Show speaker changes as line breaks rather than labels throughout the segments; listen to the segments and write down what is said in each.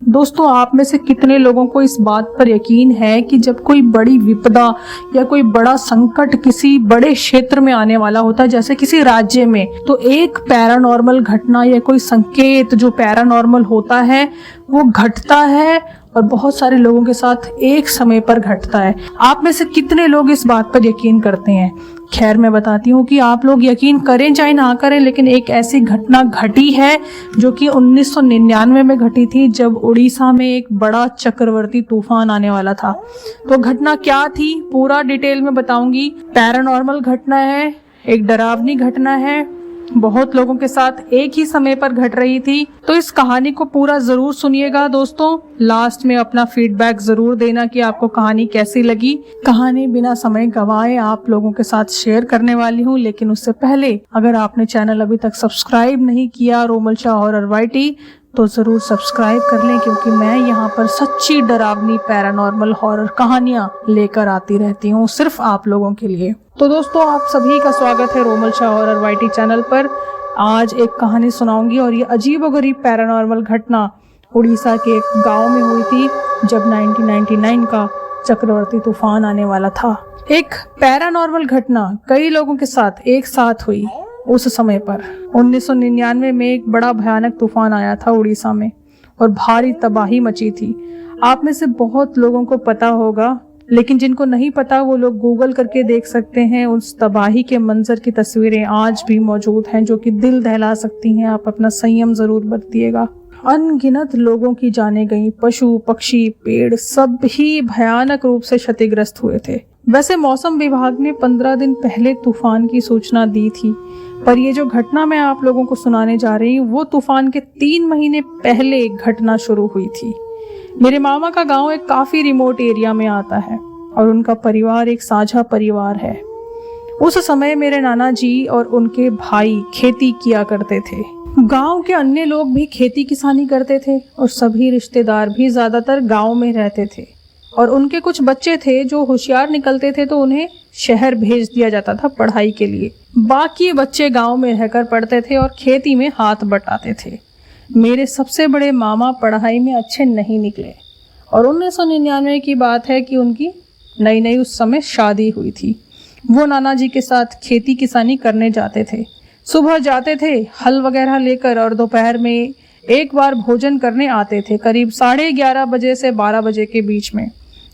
दोस्तों, आप में से कितने लोगों को इस बात पर यकीन है कि जब कोई बड़ी विपदा या कोई बड़ा संकट किसी बड़े क्षेत्र में आने वाला होता है, जैसे किसी राज्य में, तो एक पैरानॉर्मल घटना या कोई संकेत जो पैरानॉर्मल होता है वो घटता है और बहुत सारे लोगों के साथ एक समय पर घटता है। आप में से कितने लोग इस बात पर यकीन करते हैं? खैर, मैं बताती हूँ कि आप लोग यकीन करें चाहे ना करें, लेकिन एक ऐसी घटना घटी है जो कि 1999 में घटी थी, जब उड़ीसा में एक बड़ा चक्रवाती तूफान आने वाला था। तो घटना क्या थी पूरा डिटेल में बताऊंगी। पैरानॉर्मल घटना है, एक डरावनी घटना है, बहुत लोगों के साथ एक ही समय पर घट रही थी। तो इस कहानी को पूरा जरूर सुनिएगा दोस्तों। लास्ट में अपना फीडबैक जरूर देना कि आपको कहानी कैसी लगी। कहानी बिना समय गंवाए आप लोगों के साथ शेयर करने वाली हूँ, लेकिन उससे पहले अगर आपने चैनल अभी तक सब्सक्राइब नहीं किया रोमल शाह हॉरर वाईटी, तो जरूर सब्सक्राइब कर लें, क्योंकि मैं यहाँ पर सच्ची डरावनी पैरानॉर्मल हॉरर कहानियाँ लेकर आती रहती हूँ सिर्फ आप लोगों के लिए। तो दोस्तों, आप सभी का स्वागत है रोमल शाह हॉरर वाईटी चैनल पर। आज एक कहानी सुनाऊंगी और ये अजीबोगरीब पैरानॉर्मल घटना उड़ीसा के एक गांव में हुई थी, जब 1999 का चक्रवाती तूफान आने वाला था। एक पैरानॉर्मल घटना कई लोगों के साथ एक साथ हुई उस समय पर। 1999 में एक बड़ा भयानक तूफान आया था उड़ीसा में और भारी तबाही मची थी। आप में से बहुत लोगों को पता होगा, लेकिन जिनको नहीं पता वो लोग गूगल करके देख सकते हैं। उस तबाही के मंजर की तस्वीरें आज भी मौजूद हैं जो कि दिल दहला सकती हैं। आप अपना संयम जरूर बरतिएगा। अनगिनत लोगों की जाने गई, पशु पक्षी पेड़ सब ही भयानक रूप से क्षतिग्रस्त हुए थे। वैसे मौसम विभाग ने 15 दिन पहले तूफान की सूचना दी थी, पर ये जो घटना मैं आप लोगों को सुनाने जा रही हूँ वो तूफान के 3 महीने पहले घटना शुरू हुई थी। मेरे मामा का गांव एक काफी रिमोट एरिया में आता है और उनका परिवार एक साझा परिवार है। उस समय मेरे नाना जी और उनके भाई खेती किया करते थे। गांव के अन्य लोग भी खेती किसानी करते थे और सभी रिश्तेदार भी ज्यादातर गांव में रहते थे। और उनके कुछ बच्चे थे जो होशियार निकलते थे तो उन्हें शहर भेज दिया जाता था पढ़ाई के लिए। बाकी बच्चे गांव में रहकर पढ़ते थे और खेती में हाथ बटाते थे। मेरे सबसे बड़े मामा पढ़ाई में अच्छे नहीं निकले और 1999 की बात है कि उनकी नई नई उस समय शादी हुई थी। वो नाना जी के साथ खेती किसानी करने जाते थे। सुबह जाते थे हल वगैरह लेकर और दोपहर में एक बार भोजन करने आते थे, करीब 11:30 बजे से 12 बजे के बीच में।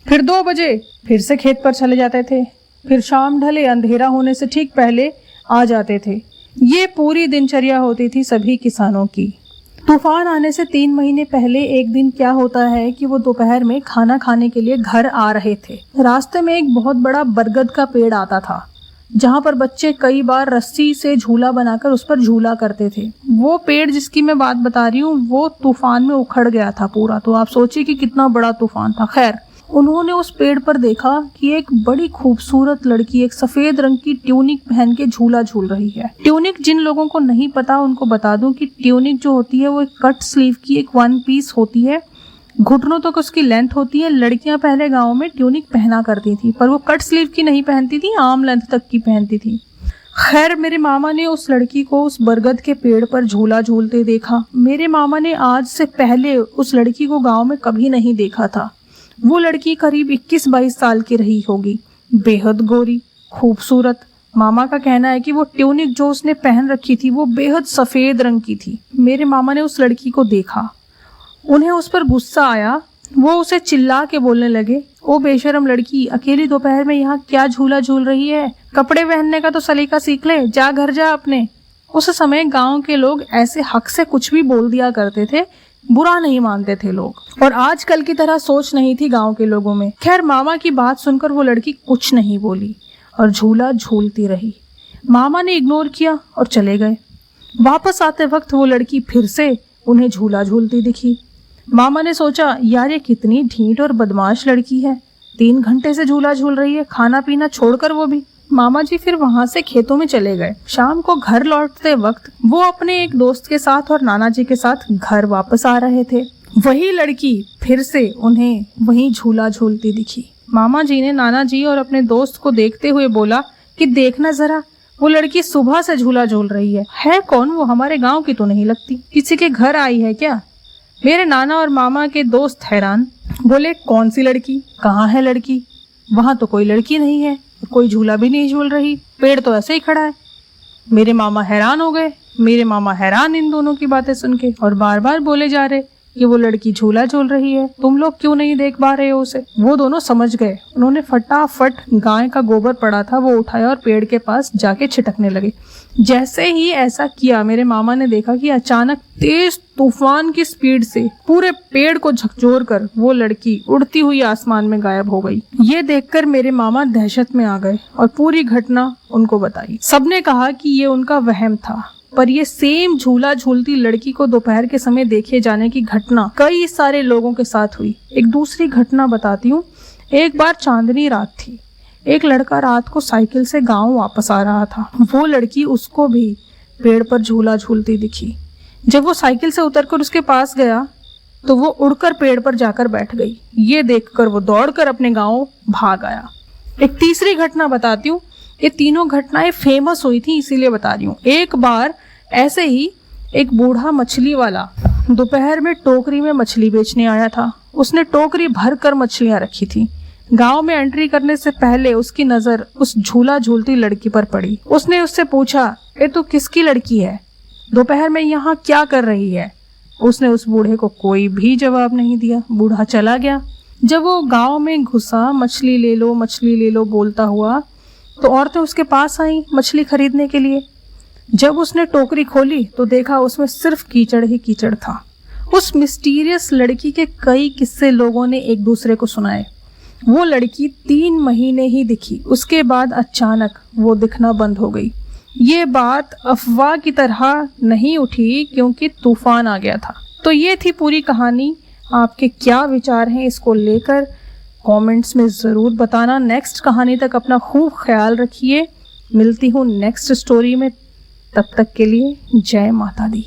फिर 2 बजे फिर से खेत पर चले जाते थे। फिर शाम ढले अंधेरा होने से ठीक पहले आ जाते थे। ये पूरी दिनचर्या होती थी सभी किसानों की। तूफान आने से 3 महीने पहले एक दिन क्या होता है कि वो दोपहर में खाना खाने के लिए घर आ रहे थे। रास्ते में एक बहुत बड़ा बरगद का पेड़ आता था, जहाँ पर बच्चे कई बार रस्सी से झूला बनाकर उस पर झूला करते थे। वो पेड़ जिसकी मैं बात बता रही हूँ वो तूफान में उखड़ गया था पूरा। तो आप सोचिए कि कितना बड़ा तूफान था। खैर, उन्होंने उस पेड़ पर देखा कि एक बड़ी खूबसूरत लड़की एक सफेद रंग की ट्यूनिक पहन के झूला झूल रही है। ट्यूनिक जिन लोगों को नहीं पता उनको बता दूं कि ट्यूनिक जो होती है वो एक कट स्लीव की एक 1 पीस होती है। घुटनों तक उसकी लेंथ होती है। लड़कियां पहले गाँव में ट्यूनिक पहना करती थी, पर वो कट स्लीव की नहीं पहनती थी, आर्म लेंथ तक की पहनती थी। खैर, मेरे मामा ने उस लड़की को उस बरगद के पेड़ पर झूला झूलते देखा। मेरे मामा ने आज से पहले उस लड़की को गाँव में कभी नहीं देखा था। वो लड़की करीब 21-22 साल की रही होगी, बेहद गोरी, खूबसूरत। मामा का कहना है कि वो ट्यूनिक जो उसने पहन रखी थी वो बेहद सफेद रंग की थी। मेरे मामा ने उस लड़की को देखा, उन्हें उस पर गुस्सा आया। वो उसे चिल्ला के बोलने लगे, ओ बेशरम लड़की, अकेली दोपहर में यहाँ क्या झूला झूल रही है? कपड़े पहनने का तो सलीका सीख ले, जा घर जा अपने। उस समय गांव के लोग ऐसे हक से कुछ भी बोल दिया करते थे, बुरा नहीं मानते थे लोग, और आजकल की तरह सोच नहीं थी गांव के लोगों में। खैर, मामा की बात सुनकर वो लड़की कुछ नहीं बोली और झूला झूलती रही। मामा ने इग्नोर किया और चले गए। वापस आते वक्त वो लड़की फिर से उन्हें झूला झूलती दिखी। मामा ने सोचा, यार ये कितनी ढीठ और बदमाश लड़की है, 3 घंटे से झूला झूल रही है, खाना पीना छोड़कर वो भी। मामा जी फिर वहां से खेतों में चले गए। शाम को घर लौटते वक्त वो अपने एक दोस्त के साथ और नाना जी के साथ घर वापस आ रहे थे। वही लड़की फिर से उन्हें वहीं झूला झूलती दिखी। मामा जी ने नाना जी और अपने दोस्त को देखते हुए बोला कि देखना जरा, वो लड़की सुबह से झूला झूल रही है कौन वो? हमारे गांव की तो नहीं लगती, किसी के घर आई है क्या? मेरे नाना और मामा के दोस्त हैरान, बोले कौन सी लड़की, कहाँ है लड़की, वहां तो कोई लड़की नहीं है, कोई झूला भी नहीं झूल रही, पेड़ तो ऐसे ही खड़ा है। मेरे मामा हैरान हो गए। मेरे मामा हैरान इन दोनों की बातें सुन के, और बार बार बोले जा रहे कि वो लड़की झूला झूल रही है, तुम लोग क्यों नहीं देख पा रहे हो उसे। वो दोनों समझ गए। उन्होंने फटाफट गाय का गोबर पड़ा था वो उठाया और पेड़ के पास जाके छिटकने लगे। जैसे ही ऐसा किया, मेरे मामा ने देखा कि अचानक तेज तूफान की स्पीड से पूरे पेड़ को झकझोर कर वो लड़की उड़ती हुई आसमान में गायब हो गई। ये देखकर मेरे मामा दहशत में आ गए और पूरी घटना उनको बताई। सबने कहा कि ये उनका वहम था, पर ये सेम झूला झूलती लड़की को दोपहर के समय देखे जाने की घटना कई सारे लोगों के साथ हुई। एक दूसरी घटना बताती हूँ। एक बार चांदनी रात थी। एक लड़का रात को साइकिल से गांव वापस आ रहा था। वो लड़की उसको भी पेड़ पर झूला झूलती दिखी। जब वो साइकिल से उतरकर उसके पास गया तो वो उड़कर पेड़ पर जाकर बैठ गई। ये देखकर वो दौड़कर अपने गांव भाग आया। एक तीसरी घटना बताती हूँ। ये तीनों घटनाएं फेमस हुई थी, इसीलिए बता रही हूँ। एक बार ऐसे ही एक बूढ़ा मछली वाला दोपहर में टोकरी में मछली बेचने आया था। उसने टोकरी भर कर मछलियां रखी थी। गांव में एंट्री करने से पहले उसकी नजर उस झूला झूलती लड़की पर पड़ी। उसने उससे पूछा, ये तो किसकी लड़की है, दोपहर में यहाँ क्या कर रही है। उसने उस बूढ़े को कोई भी जवाब नहीं दिया। बूढ़ा चला गया। जब वो गांव में घुसा, मछली ले लो बोलता हुआ, तो औरतें उसके पास आईं मछली खरीदने के लिए। जब उसने टोकरी खोली तो देखा उसमें सिर्फ कीचड़ ही कीचड़ था। उस मिस्टीरियस लड़की के कई किस्से लोगों ने एक दूसरे को सुनाए। वो लड़की 3 महीने ही दिखी, उसके बाद अचानक वो दिखना बंद हो गई। ये बात अफवाह की तरह नहीं उठी क्योंकि तूफान आ गया था। तो ये थी पूरी कहानी। आपके क्या विचार हैं इसको लेकर कमेंट्स में ज़रूर बताना। नेक्स्ट कहानी तक अपना खूब ख्याल रखिए। मिलती हूँ नेक्स्ट स्टोरी में। तब तक के लिए जय माता दी।